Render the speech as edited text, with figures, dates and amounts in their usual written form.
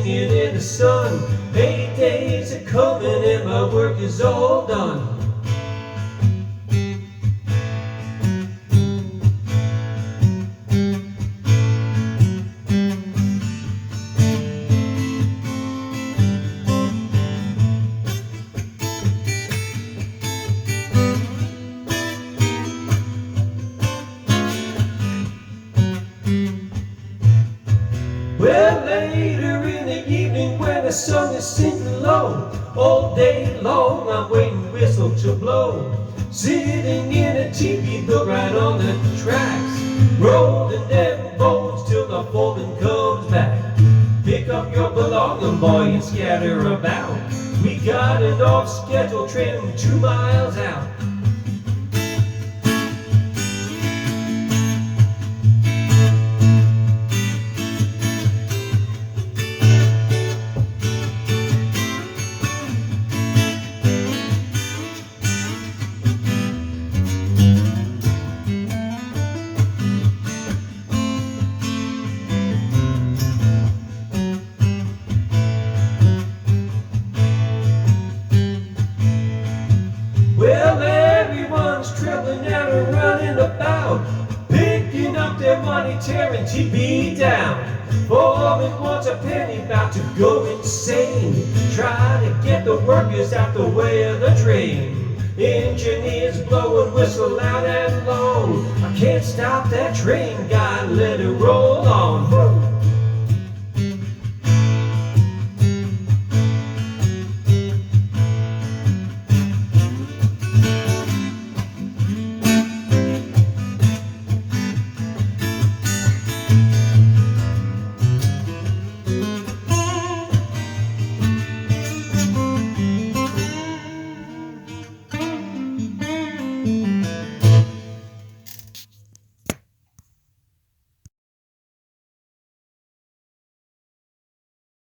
singing in the sun. Payday's a comin' and my work is all done. Well, later in the evening when the sun is sinking low, all day long I'm waiting whistle to blow. Sitting in a tepee built right on the tracks, rolling them bones till the foreman comes back. Pick up your belonging, boy, and scatter about. We got an off-schedule train 2 miles out. Well, everyone's trembling and running about, picking up their money, tearing TV down. Foreman wants a penny, about to go insane, trying to get the workers out the way of the train. Engineers blowing whistle loud and long. I can't stop that train, gotta let it roll on.